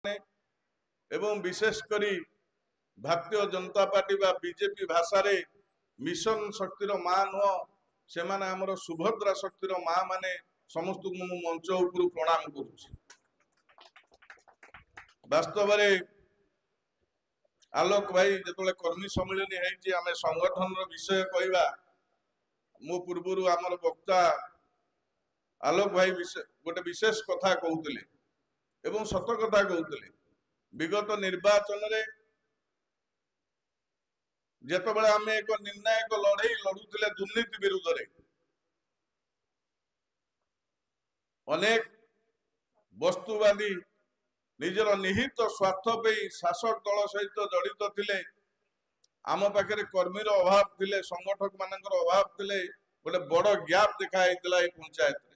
एवं विशेष करी भारतीय जनता पार्टी बा बीजेपी भाषा रे मिशन शक्तिर मां नुह से माने हमर सुभद्रा शक्तिर मां माने समस्त को मंच ऊपर प्रणाम करुछि। वास्तव में आलोक भाई जो कर्मी सम्मिलन है आम संगठन विषय कहवा मो पूर्व आमर वक्ता आलोक भाई गोटे विशेष कथा कहते एवं सत कथा कहते विगत निर्वाचन रे जेतबेले आम एक निर्णायक लड़ाई लड़ुले दुर्नीति विरुद्ध रे अनेक वस्तुवादी निजर निहित स्वार्थ पे शासक दल सहित जड़ित थिले। आम पाखे कर्मी अभाव थिले, संगठक मानकर अभाव थिले, गोटे बड़ गैप दिखाई पंचायत रे।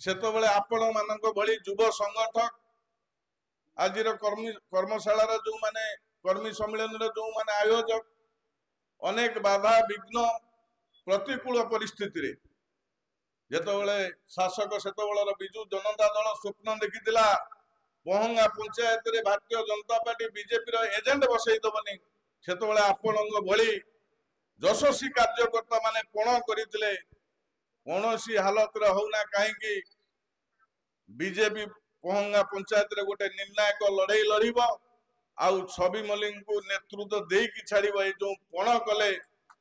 सेतबेले आपण मानक भली युव संगठक आज कर्मशाला जो माने कर्मी सम्मेलन जो माने आयोजक अनेक बाधा विघ्न प्रतिकूल परिस्थिति रे जेतबेले शासक सेतबेलर बिजू जनता दल स्वप्न देखिथिला पहंगा पंचायत रे भारतीय जनता पार्टी बीजेपी रो एजेंट बसई दबनी सेतबेले आपणक भली यशस्वी कार्यकर्ता माने पण करिथिले कोनोसी हालत रे होना काहेकि बीजेपी पहंगा पंचायत रे गोटे निर्णायक लड़ाई लड़िबो आउ छवि मलिक को नेतृत्व देकी छाड़िबो ए जो पण कले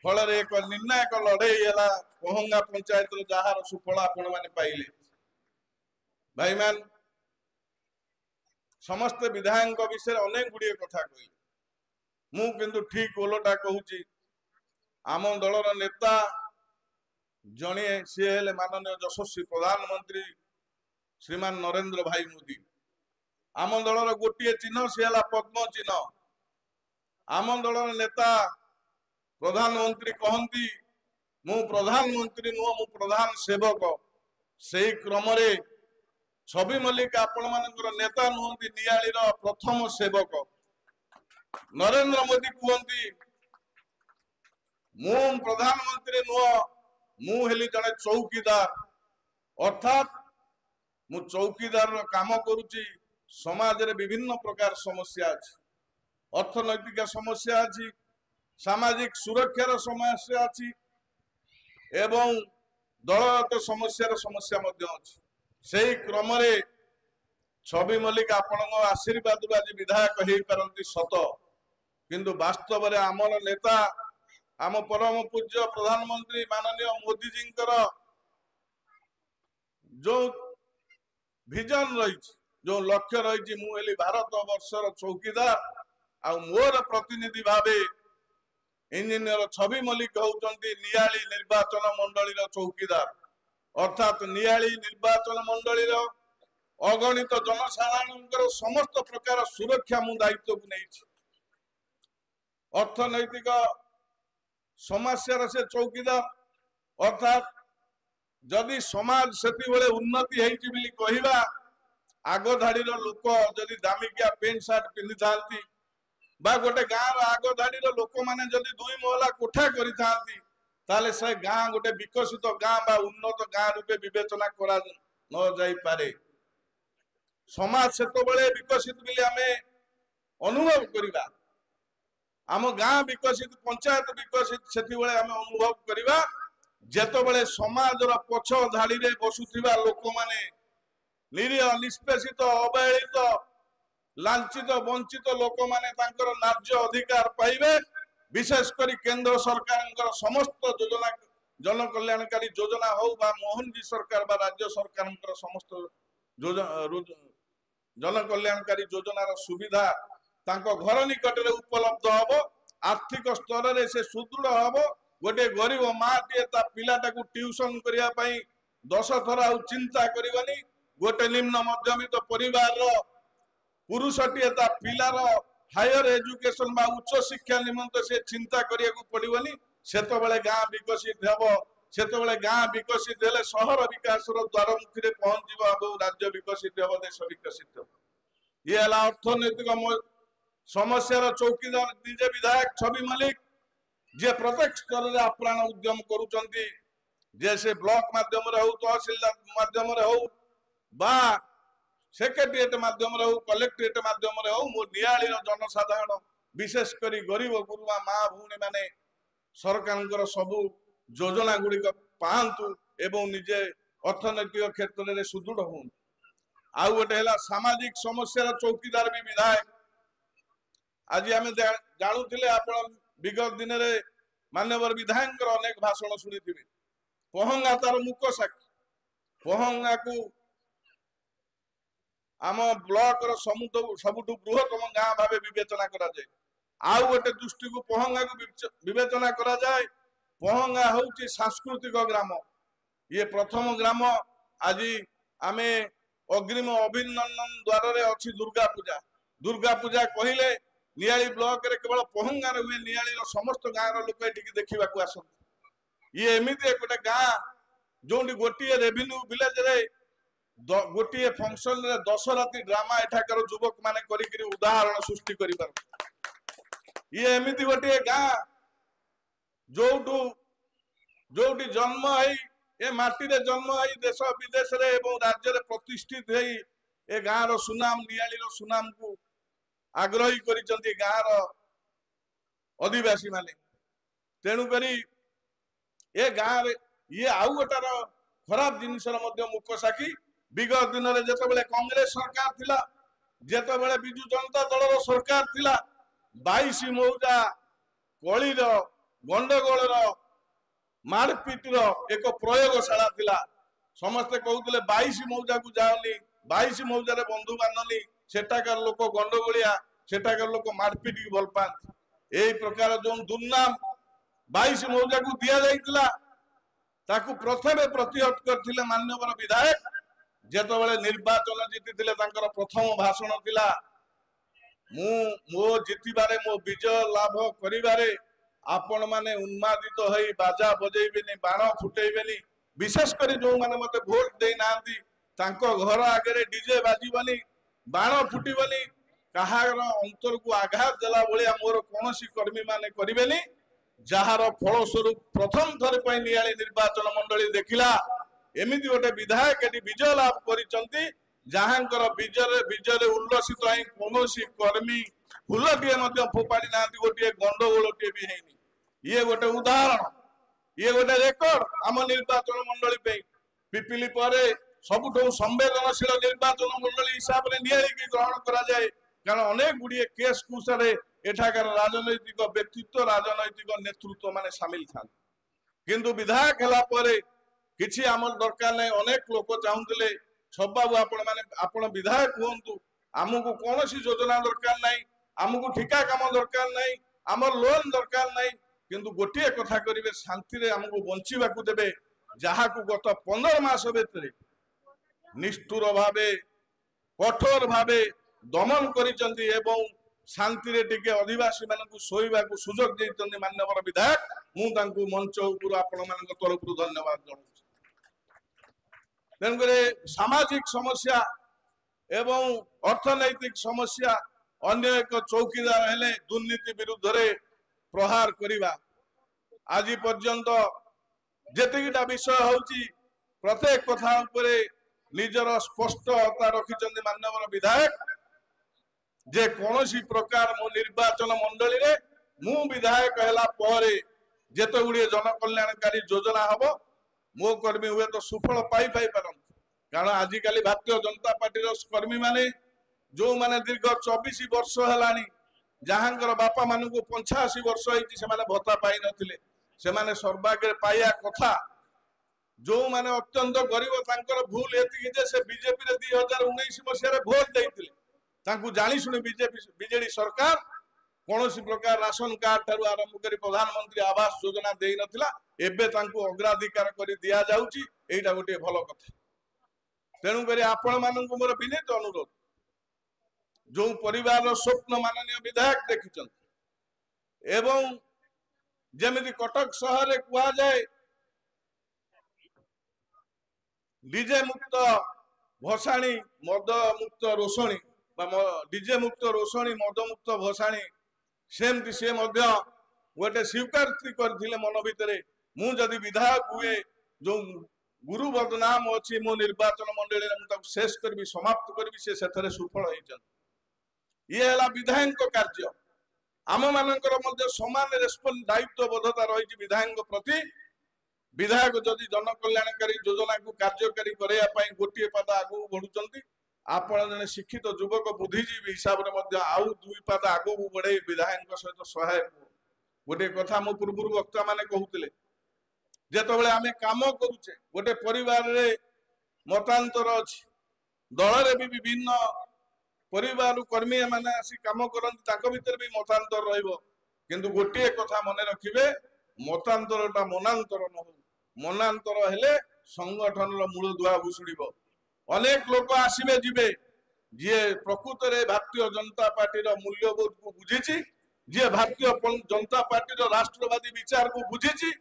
फल एक निर्णायक लड़ाई है पहंगा पंचायत जार सुफल आपण मैंने पाइले। भाई मान समस्त विधायक विषय अनेक गुड़िए कथा कहले मु किंतु ठीक ओलटा कहूची आम दलर नेता जणे सी हेले माननीय यशस्वी प्रधानमंत्री श्रीमान नरेंद्र भाई मोदी। आम दलर गोटे चिन्ह सी है पद्म चिन्ह। आम दलर नेता प्रधानमंत्री कहती मु प्रधानमंत्री नुह मु प्रधान सेवक से क्रम छवि मल्लिक आपण मानकर नेता नुहति नियालीर प्रथम सेवक। नरेंद्र मोदी कहती मु प्रधानमंत्री नुह मु हेली जड़े चौकीदार अर्थात मु चौकीदार काम करुची। समाज रे विभिन्न प्रकार समस्या अछि, अर्थनैतिक समस्या अछि, सामाजिक सुरक्षार समस्या अछि एवं दलगत समस्या मध्य अछि। सेही क्रम रे छवि मल्लिक आपण आशीर्वाद आज विधायक हो पारती सत किंतु वास्तव रे आमर नेता आम परम पूज्य प्रधानमंत्री माननीय मोदी जी जो विजन रही जो लक्ष्य रही मु हेली भारत वर्षर चौकीदार आ मोर प्रतिनिधि भावे इंजीनियर छवि मल्लिक होउचंती नियाली निर्वाचन मंडलीर चौकीदार अर्थात नियाली निर्वाचन मंडलीर अगणित जनसाधारण समस्त प्रकार सुरक्षा मु दायित्व को नहीं। अर्थनैतिक समस्या से चौकीदार अर्थात जदि समाज से उन्नति होती कहवा आग धाड़ीर लोक जदि दामिकिया पेंट सार्ट पिंधि थांती बा गोटे गाँव आग धाड़ीर लोक मैंने जदि दुई महला कोठा करि थांती ताले से गाँ गोटे विकसित गाँ बा उन्नत गाँ रूपे विवेचना करा न जाई पारे। समाज सेतबेले विकसित बिले आमे अनुभव करिबा आम गाँ विकसित पंचायत विकसित सेति बेले आमे अनुभव करिबा जेतबेले समाजर पछ धाड़ी रे बसुथिबा लोक माने निरीह निष्पेषित अवहेलित लांछित वंचित लोक माने तांकर न्याय्य अधिकार पाइबे। विशेष करी केंद्र सरकार समस्त योजना जन कल्याणकारी योजना हो बा मोहन जी सरकार बा राज्य सरकार समस्त जन कल्याणकारी योजनार सुविधा तांको घर निकट रे उपलब्ध हबो। आर्थिक स्तर रे से सुदृढ़ हबो। गोटे गरीब माँ टे पिलाटा को ट्यूशन करिया पई 10 थर आ चिंता करबनी। गोटे निम्न मध्यमित परिवार पुरुषटी पिलार हायर एजुकेशन बा उच्च शिक्षा निमंत से चिंता करिया को पड़िबनी। सेतबेले गाँ विकसित हेबो। सेतबेले गाँ विकसित हेले शहर विकास द्वारमुखी रे पहुंचीबो और राज्य विकसित हेबो, देश विकसित हेबो। ये हला अर्थनैतिक समस्या चौकीदार निजे विधायक छवि मल्लिक जे प्रत्येक स्तर रे आप्राण उद्यम करूचंती जे से ब्लॉक माध्यम रे हो तहसीलदार माध्यम रे हो बा सेक्रेटेरिएट माध्यम हो कलेक्टरेट माध्यम हो मो नियाली जनसाधारण विशेष करी गरीब गुरुआ माँ भूणी माने सरकार सबू योजना गुड़िक पातु एवं निजे अर्थनैतिक क्षेत्र में सुदृढ़ हूँ। आउ गोटे है सामाजिक समस्या चौकीदार भी विधायक आज आम जानूले आप विगत दिन में माननीय विधायक अनेक भाषण शुणी पहंगा तार मुक साक्षी पहंगा को आम ब्लॉक सबुठ बृहत्तम गाँ भाव विवेचना करा जाए। आउ गोटे दृष्टि को पहंगा को विवेचना करा जाए। पहंगा हूँ सांस्कृतिक ग्राम ये प्रथम ग्राम आज आम अग्रिम अभिनंदन द्वार अच्छी दुर्गा पूजा कहले नियाली ब्लॉक रे केवल पहंगार हुए नियाली समस्त गाँव लोक ये देखा आसती ये एमती गोटे गाँ जो गोटे रेवेन्यू विलेज रे गोटे फंक्शन रे 10 राति ड्रामा एठाकर युवक माने करी उदाहरण सृष्टि कर ये एमती गोटे गाँ जोटू जोटी जन्म है ए माटी रे जन्म है देश विदेश रे एवं राज्य रे प्रतिष्ठित है ए गाँ रो सुनाम नियाली रो सुनाम को आग्रही करिसंती गाँ रो आदिवासी माने तेणु करी ए गाँ रे ये आउ गोटार खराब जिनसर मुख साखी विगत दिन में जिते कांग्रेस सरकार थिला जिते बिजु जनता दल सरकार थिला 22 मौजा कलीर गंडगोल मारपिट एक प्रयोगशाला थिला समस्ते कहते 22 मौजा को जाओनी 22 मौजा बंधु बांधनी सेठाकार लोक गंडगोलिया सेठाकार लोक मारपिट की भल पाती यही प्रकार जो दुर्नाम 22 मौजा को दि जाइतिला ताकू प्रथमे प्रतिहत करथिले माननीय विधायक जेतबेले निर्वाचन जीति प्रथम भाषण थिला मो जीतिबारे मो विजय लाभ करिबारे आपण माने उन्मादित होई बाजा बजेइबेनी बाण फुटेइबेनी विशेष करी जो माने मते वोट देई नांती तांको घर आगे डीजे बाजीबनी बाण फुटीबनी कहार अंतर को आघात देला भलिया मोर कोनोसी कर्मी माने करिबेनी जार फलस्वरूप प्रथम थर पर नियाली निर्वाचन मंडली देखिला एमती गोटे विधायक विजय लाभ करिसंती जहांकर विजय उल्लसित तो कौन कर्मी फुलटे फोपाड़ी ना गोटे गंडगोलटे भी है ये गोटे उदाहरण ये गोटे रेकर्ड आम निर्वाचन मंडली पिपिली पर सबुठ संवेदनशील निर्वाचन मंडली हिसाब से नियाली ग्रहण करा जाए कारण अनेक गुड़िए केस कुशरे एठाकार राजनैतिक व्यक्तित्व राजनैतिक नेतृत्व माने सामिल था किंतु विधायक है किसी आम दरकार नहीं अनेक लोक चाहूले सब बाबू आपण विधायक हूँ आमको कौन योजना दरकार नहीं आमको ठिका काम दरकार नहीं आम लोन दरकार नहीं किंतु गोटे कथा करेंगे शांति आमको बंचा देवे जहाँ को गत 15 मास भीतर निष्ठुर भावे कठोर भावे दमन करिसंती एवं शांति टिके आदिवासी मानक शोवा सुजोग देते माननीय विधायक मुझे मंच उपर आपण मान तरफ धन्यवाद जनाऊँ। तेणुक सामाजिक समस्या एवं अर्थनैतिक समस्या अन्य एक चौकीदार हेले दुर्नीति विरुद्ध रे प्रहार करिबा आज पर्यंत जेतिकिटा विषय होची प्रत्येक कथा उपरे निजर स्पष्टता रखिचंदी माननीय विधायक जे कौनसी प्रकार मो निर्वाचन मंडली रे मु विधायक हैला परे जेते गुड़िए जनकल्याणकारी योजना हबो मो कर्मी हुए तो सुफल पाई पारन कारण आजिकल भारतीय जनता पार्टी कर्मी माने जो माने दीर्घ 24 वर्ष है जहांकर बापा मान को 85 वर्ष होती भत्ता पाई नथिले सेमाने सर्वाग्रे पाइया कथा जो माने अत्यंत गरीब तांकर भूल एति जे से बीजेपी रे 2019 मसीह भोट देइतिले तांकु जानी सुनी बीजेडी सरकार कौन प्रकार राशन कार्ड ठारू आरंभ कर प्रधानमंत्री आवास योजना दे नथिला एबे तांकु अग्राधिकार करी दिया जाउची एटा गोटे भलो कथा। तेणु करी आपण मानकु मोर विनीत अनुरोध जो परिवार स्वप्न माननीय विधायक देखिचन एवं जेमिति कटक शहर रे कुआ जाए डीजे मुक्त भसाणी मद मुक्त रोषणी डीजे मुक्त रोषणी मद मुक्त भसाणी सेमती से गोटे स्वीकृति करथिले मन भितरे मु जदि विधायक हुए जो गुरु बदनाम अच्छी मो निर्वाचन मंडली शेष करी समाप्त करी से सुफल होती ये है विधायक कार्य आम मानकर समान दायित्व बोधता रही विधायक प्रति विधायक जदि जनकल्याणकारी योजना को कार्यकारी करने गोटे पाद आगू बढ़ुंट आपण जने शिक्षित युवक बुद्धिजीवी हिसाब से आउ दुई पाद आगू बढ़े विधायक सहित सहायक गोटे कथा मो पूर्व वक्ता माने कहते जिते आम कम करुचे गोटे परिवार रे मतांतर अच्छी दल भी विभिन्न परिवार कर्मी मैंने आसी कम करती भीतर भी मतांतर रु गोटे कथा मन रखिए मतांतरटा मनांतर न हो मनांतर हेले संगठन मूल दुआ भुशुड़ अनेक लोक आसबे जीवे जी प्रकृत में भारतीय जनता पार्टी मूल्यबोध को बुझी जी भारतीय जनता पार्टी राष्ट्रवादी विचार को बुझी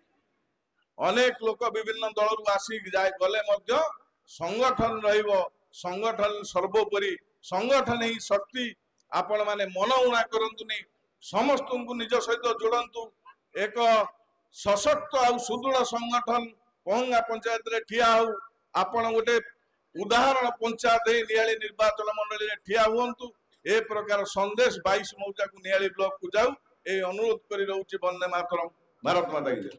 अनेक लोक विभिन्न दल रु आसी जाए गले संगठन संगठन सर्वोपरि संगठन ही शक्ति आपण माने मन उणा करंतुनी समस्त को निज सहित जोड़ंतु एक सशक्त और सुदृढ़ संगठन पहंगा पंचायत रे ठिया हो आपण गोटे उदाहरण पंचायत नियाली निर्वाचन मंडली रे ठिया हुंतु ए प्रकार संदेश 22 मौजा को नियाली ब्लॉक को जाऊ ए अनुरोध करी रहउची वंदे मातरम भारत माता की जय।